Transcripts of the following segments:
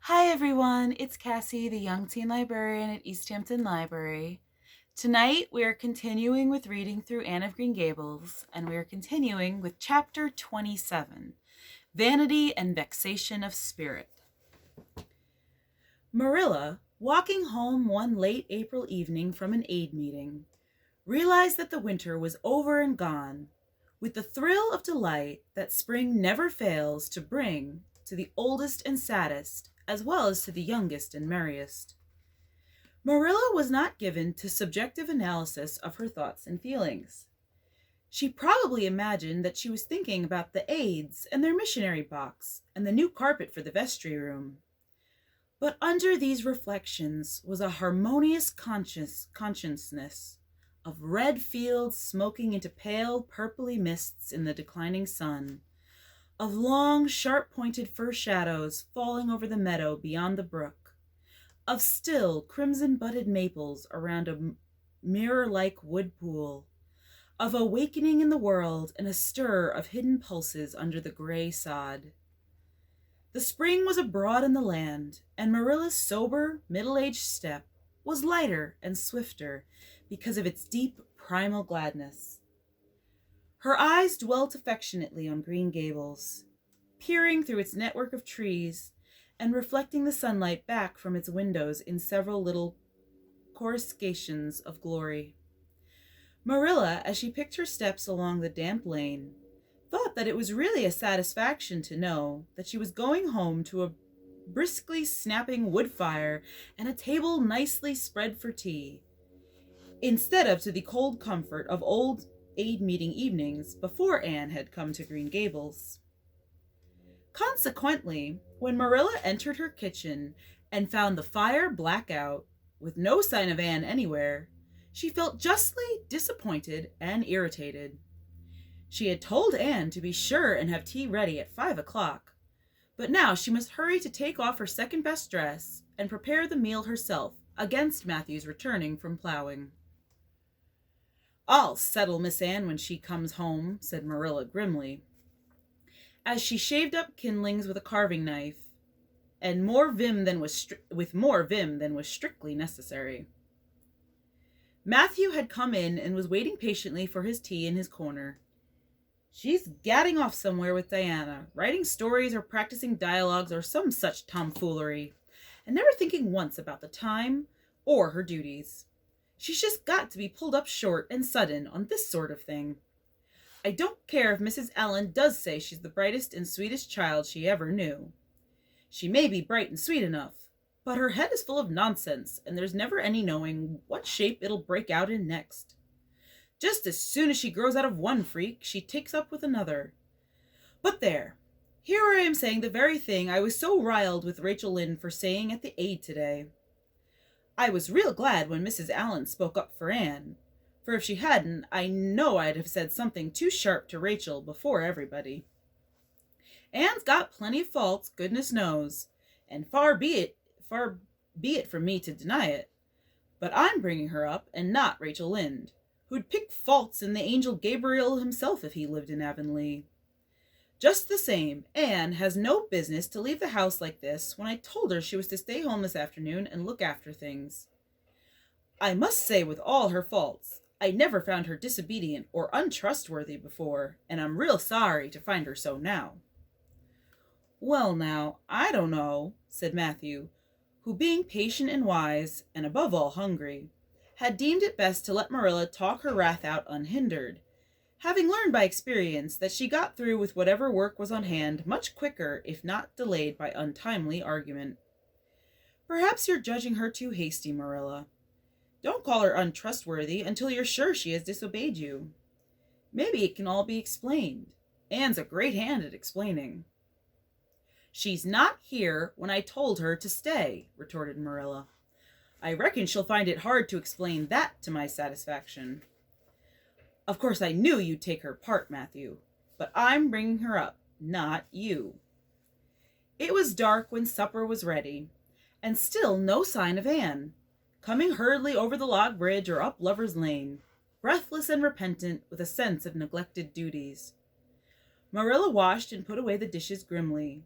Hi everyone, it's Cassie, the young teen librarian at East Hampton Library. Tonight we are continuing with reading through Anne of Green Gables, and we are continuing with chapter 27, Vanity and Vexation of Spirit. Marilla, walking home one late April evening from an aid meeting, realized that the winter was over and gone, with the thrill of delight that spring never fails to bring to the oldest and saddest, as well as to the youngest and merriest. Marilla was not given to subjective analysis of her thoughts and feelings. She probably imagined that she was thinking about the aides and their missionary box and the new carpet for the vestry room. But under these reflections was a harmonious consciousness of red fields smoking into pale purply mists in the declining sun, of long, sharp-pointed fir shadows falling over the meadow beyond the brook, of still, crimson-budded maples around a mirror-like wood pool, of awakening in the world and a stir of hidden pulses under the gray sod. The spring was abroad in the land, and Marilla's sober, middle-aged step was lighter and swifter because of its deep, primal gladness. Her eyes dwelt affectionately on Green Gables, peering through its network of trees and reflecting the sunlight back from its windows in several little coruscations of glory. Marilla, as she picked her steps along the damp lane, thought that it was really a satisfaction to know that she was going home to a briskly snapping wood fire and a table nicely spread for tea, instead of to the cold comfort of old aid meeting evenings before Anne had come to Green Gables. Consequently, when Marilla entered her kitchen and found the fire black out, with no sign of Anne anywhere, she felt justly disappointed and irritated. She had told Anne to be sure and have tea ready at 5 o'clock, but now she must hurry to take off her second-best dress and prepare the meal herself against Matthew's returning from plowing. "I'll settle Miss Anne when she comes home," said Marilla grimly, as she shaved up kindlings with a carving knife, and with more vim than was strictly necessary. Matthew had come in and was waiting patiently for his tea in his corner. "She's gadding off somewhere with Diana, writing stories or practicing dialogues or some such tomfoolery, and never thinking once about the time or her duties. She's just got to be pulled up short and sudden on this sort of thing. I don't care if Mrs. Allen does say she's the brightest and sweetest child she ever knew. She may be bright and sweet enough, but her head is full of nonsense, and there's never any knowing what shape it'll break out in next. Just as soon as she grows out of one freak, she takes up with another. But there, here I am saying the very thing I was so riled with Rachel Lynde for saying at the aid today. I was real glad when Mrs. Allen spoke up for Anne, for if she hadn't, I know I'd have said something too sharp to Rachel before everybody. Anne's got plenty of faults, goodness knows, and far be it from me to deny it, but I'm bringing her up and not Rachel Lynde, who'd pick faults in the angel Gabriel himself if he lived in Avonlea. Just the same, Anne has no business to leave the house like this when I told her she was to stay home this afternoon and look after things. I must say, with all her faults, I never found her disobedient or untrustworthy before, and I'm real sorry to find her so now." "Well now, I don't know," said Matthew, who, being patient and wise, and above all hungry, had deemed it best to let Marilla talk her wrath out unhindered, having learned by experience that she got through with whatever work was on hand much quicker if not delayed by untimely argument. "Perhaps you're judging her too hasty, Marilla. Don't call her untrustworthy until you're sure she has disobeyed you. Maybe it can all be explained. Anne's a great hand at explaining." "She's not here when I told her to stay," retorted Marilla. "I reckon she'll find it hard to explain that to my satisfaction. Of course I knew you'd take her part, Matthew, but I'm bringing her up, not you." It was dark when supper was ready, and still no sign of Anne, coming hurriedly over the log bridge or up Lover's Lane, breathless and repentant with a sense of neglected duties. Marilla washed and put away the dishes grimly.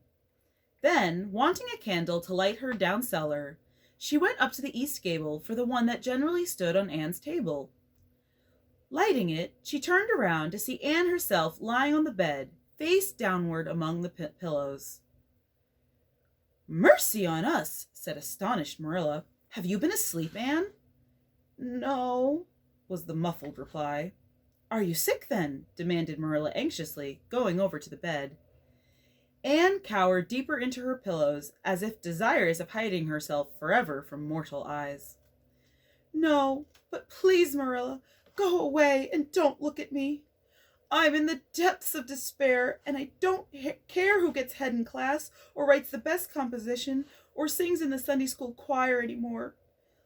Then, wanting a candle to light her down cellar, she went up to the east gable for the one that generally stood on Anne's table. Lighting it, she turned around to see Anne herself lying on the bed, face downward among the pillows. "Mercy on us," said astonished Marilla. "Have you been asleep, Anne?" "No," was the muffled reply. "Are you sick, then?" demanded Marilla anxiously, going over to the bed. Anne cowered deeper into her pillows, as if desirous of hiding herself forever from mortal eyes. "No, but please, Marilla, go away and don't look at me. I'm in the depths of despair, and I don't care who gets head in class, or writes the best composition, or sings in the Sunday school choir anymore.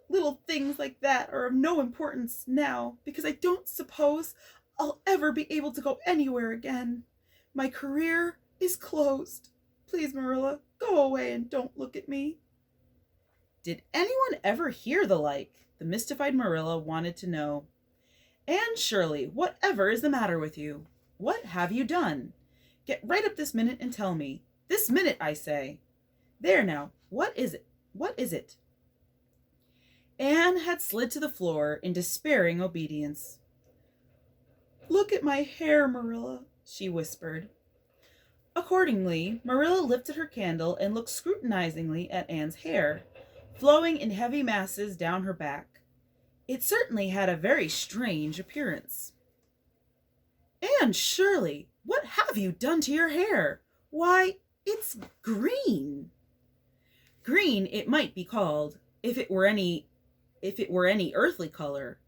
Little things like that are of no importance now, because I don't suppose I'll ever be able to go anywhere again. My career is closed. Please, Marilla, go away and don't look at me." Did anyone ever hear the like? The mystified Marilla wanted to know. "Anne Shirley, whatever is the matter with you? What have you done? Get right up this minute and tell me. This minute, I say. There now, what is it? What is it?" Anne had slid to the floor in despairing obedience. "Look at my hair, Marilla," she whispered. Accordingly, Marilla lifted her candle and looked scrutinizingly at Anne's hair, flowing in heavy masses down her back. It certainly had a very strange appearance. "Anne Shirley, what have you done to your hair? Why, it's green." Green it might be called, if it were any earthly color.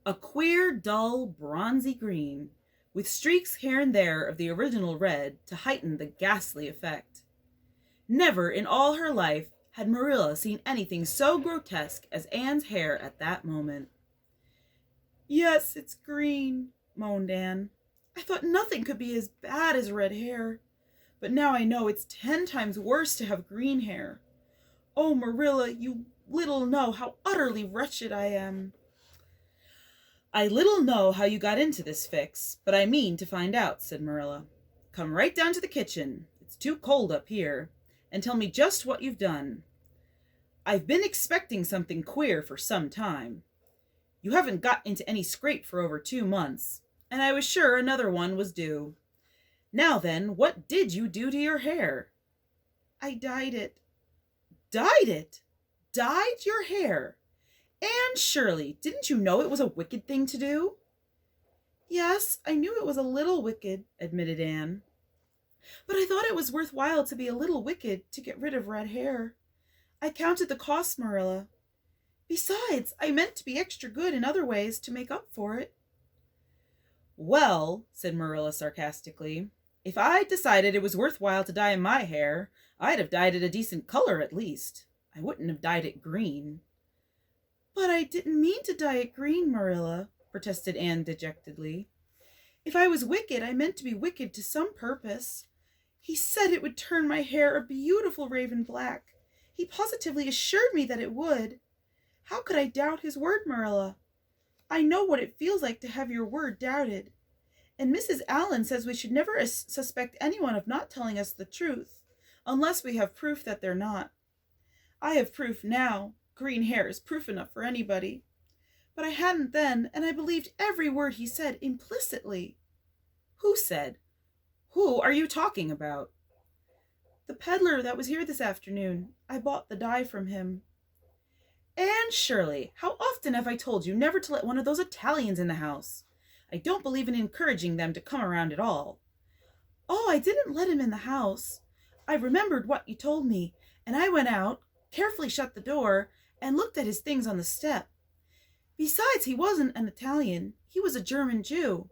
A queer, dull, bronzy green, with streaks here and there of the original red to heighten the ghastly effect. Never in all her life had Marilla seen anything so grotesque as Anne's hair at that moment. "Yes, it's green," moaned Anne. "I thought nothing could be as bad as red hair, but now I know it's 10 times worse to have green hair. Oh, Marilla, you little know how utterly wretched I am." "I little know how you got into this fix, but I mean to find out," said Marilla. "Come right down to the kitchen, it's too cold up here, and tell me just what you've done. I've been expecting something queer for some time. You haven't got into any scrape for over 2 months, and I was sure another one was due. Now then, what did you do to your hair?" "I dyed it." "Dyed it? Dyed your hair? Anne Shirley, didn't you know it was a wicked thing to do?" "Yes, I knew it was a little wicked," admitted Anne. "But I thought it was worthwhile to be a little wicked to get rid of red hair. I counted the cost, Marilla. Besides, I meant to be extra good in other ways to make up for it." "Well," said Marilla sarcastically, "if I'd decided it was worthwhile to dye my hair, I'd have dyed it a decent color at least. I wouldn't have dyed it green." "But I didn't mean to dye it green, Marilla," protested Anne dejectedly. "If I was wicked, I meant to be wicked to some purpose. He said it would turn my hair a beautiful raven black. He positively assured me that it would. How could I doubt his word, Marilla? I know what it feels like to have your word doubted. And Mrs. Allan says we should never suspect anyone of not telling us the truth, unless we have proof that they're not. I have proof now. Green hair is proof enough for anybody. But I hadn't then, and I believed every word he said implicitly." "Who said? Who are you talking about?" "The peddler that was here this afternoon. I bought the dye from him." "Anne Shirley, how often have I told you never to let one of those Italians in the house? I don't believe in encouraging them to come around at all." "Oh, I didn't let him in the house. I remembered what you told me, and I went out, carefully shut the door, and looked at his things on the step. Besides, he wasn't an Italian. He was a German Jew.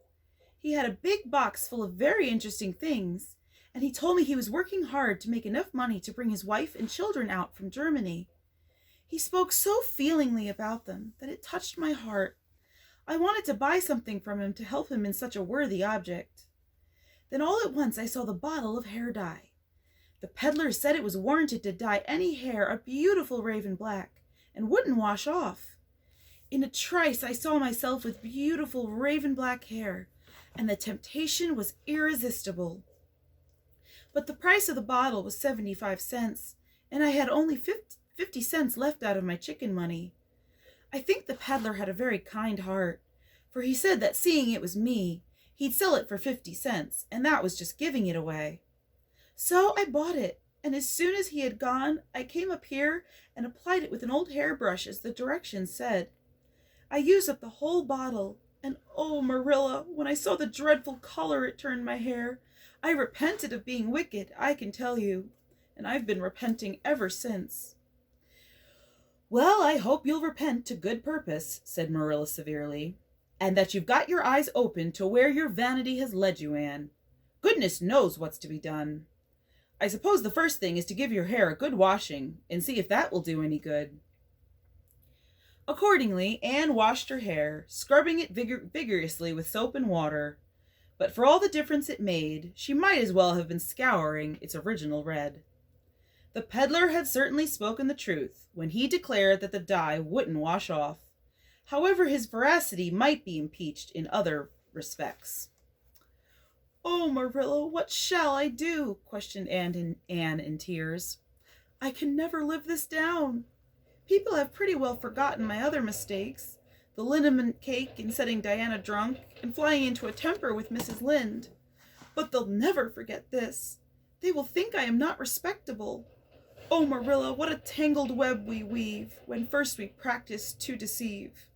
He had a big box full of very interesting things, and he told me he was working hard to make enough money to bring his wife and children out from Germany. He spoke so feelingly about them that it touched my heart. I wanted to buy something from him to help him in such a worthy object. Then all at once I saw the bottle of hair dye. The peddler said it was warranted to dye any hair a beautiful raven black, and wouldn't wash off. In a trice I saw myself with beautiful raven black hair, and the temptation was irresistible. but the price of the bottle was 75 cents, and I had only 50 cents left out of my chicken money. I think the peddler had a very kind heart, for he said that seeing it was me, he'd sell it for 50 cents, and that was just giving it away. So I bought it, and as soon as he had gone, I came up here and applied it with an old hairbrush as the directions said. I used up the whole bottle, and oh, Marilla, when I saw the dreadful color it turned my hair, I repented of being wicked, I can tell you, and I've been repenting ever since. Well, I hope you'll repent to good purpose, said Marilla severely, and that you've got your eyes open to where your vanity has led you, Anne. Goodness knows what's to be done. I suppose the first thing is to give your hair a good washing and see if that will do any good. Accordingly, Anne washed her hair, scrubbing it vigorously with soap and water, but for all the difference it made, she might as well have been scouring its original red. The peddler had certainly spoken the truth when he declared that the dye wouldn't wash off. However, his veracity might be impeached in other respects. "Oh, Marilla, what shall I do?" questioned Anne in tears. "I can never live this down. People have pretty well forgotten my other mistakes, the liniment cake and setting Diana drunk, and flying into a temper with Mrs. Lynde. But they'll never forget this. They will think I am not respectable. Oh, Marilla, what a tangled web we weave, when first we practice to deceive.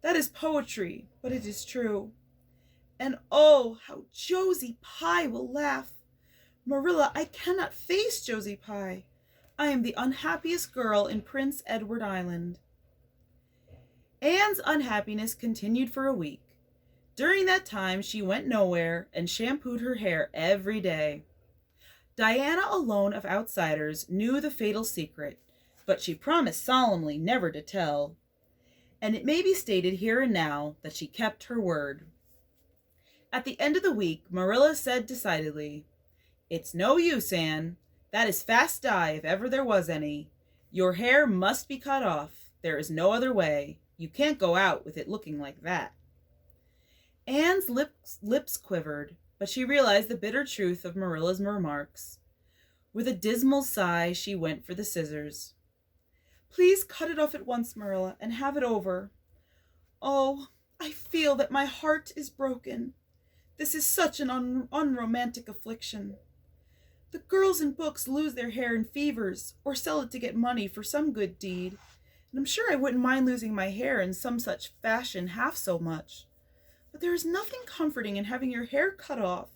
That is poetry, but it is true. And oh, how Josie Pye will laugh. Marilla, I cannot face Josie Pye. I am the unhappiest girl in Prince Edward Island." Anne's unhappiness continued for a week. During that time she went nowhere and shampooed her hair every day. Diana alone of outsiders knew the fatal secret, but she promised solemnly never to tell. And it may be stated here and now that she kept her word. At the end of the week, Marilla said decidedly, "It's no use, Anne. That is fast dye if ever there was any. Your hair must be cut off. There is no other way. You can't go out with it looking like that." Anne's lips quivered, but she realized the bitter truth of Marilla's remarks. With a dismal sigh, she went for the scissors. "Please cut it off at once, Marilla, and have it over. Oh, I feel that my heart is broken. This is such an unromantic affliction. The girls in books lose their hair in fevers, or sell it to get money for some good deed, and I'm sure I wouldn't mind losing my hair in some such fashion half so much. But there is nothing comforting in having your hair cut off,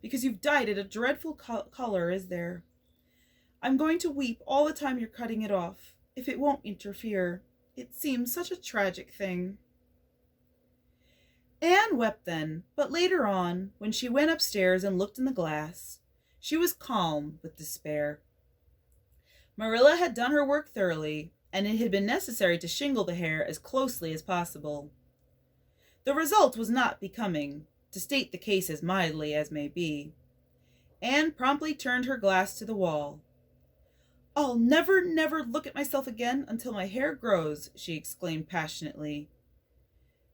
because you've dyed it a dreadful color, is there? I'm going to weep all the time you're cutting it off, if it won't interfere. It seems such a tragic thing." Anne wept then, but later on, when she went upstairs and looked in the glass, she was calm with despair. Marilla had done her work thoroughly, and it had been necessary to shingle the hair as closely as possible. The result was not becoming, to state the case as mildly as may be. Anne promptly turned her glass to the wall. "I'll never look at myself again until my hair grows," she exclaimed passionately.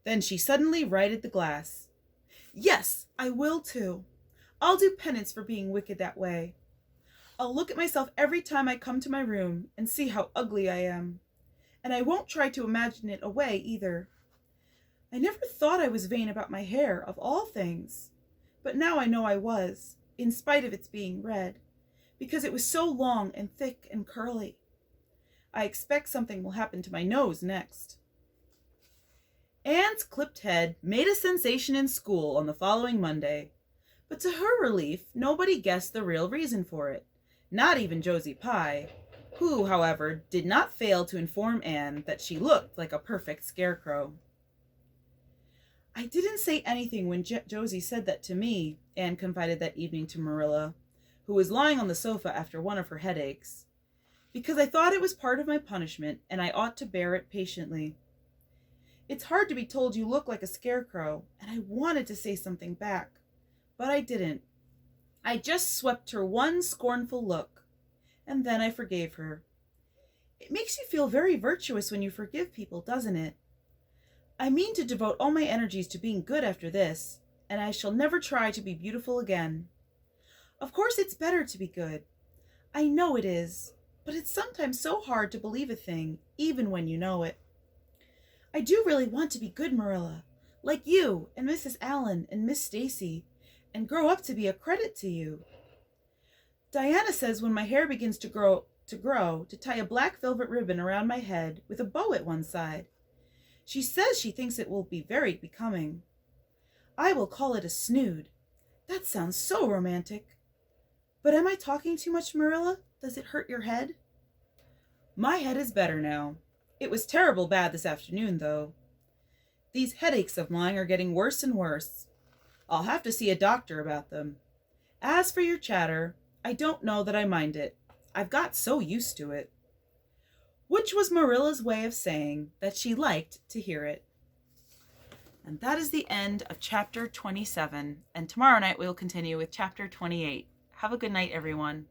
Then she suddenly righted the glass. "Yes, I will too. I'll do penance for being wicked that way. I'll look at myself every time I come to my room and see how ugly I am. And I won't try to imagine it away either. I never thought I was vain about my hair, of all things. But now I know I was, in spite of its being red, because it was so long and thick and curly. I expect something will happen to my nose next." Anne's clipped head made a sensation in school on the following Monday, but to her relief, nobody guessed the real reason for it, not even Josie Pye, who, however, did not fail to inform Anne that she looked like a perfect scarecrow. "I didn't say anything when Josie said that to me," Anne confided that evening to Marilla, who was lying on the sofa after one of her headaches, "because I thought it was part of my punishment and I ought to bear it patiently. It's hard to be told you look like a scarecrow, and I wanted to say something back, but I didn't. I just swept her one scornful look, and then I forgave her. It makes you feel very virtuous when you forgive people, doesn't it? I mean to devote all my energies to being good after this, and I shall never try to be beautiful again. Of course it's better to be good. I know it is, but it's sometimes so hard to believe a thing, even when you know it. I do really want to be good, Marilla, like you and Mrs. Allen and Miss Stacy, and grow up to be a credit to you. Diana says when my hair begins to tie a black velvet ribbon around my head with a bow at one side. She says she thinks it will be very becoming. I will call it a snood. That sounds so romantic. But am I talking too much, Marilla? Does it hurt your head? My head is better now. It was terrible bad this afternoon, though. These headaches of mine are getting worse and worse. I'll have to see a doctor about them. As for your chatter, I don't know that I mind it. I've got so used to it. Which was Marilla's way of saying that she liked to hear it. And that is the end of chapter 27. And tomorrow night we'll continue with chapter 28. Have a good night, everyone.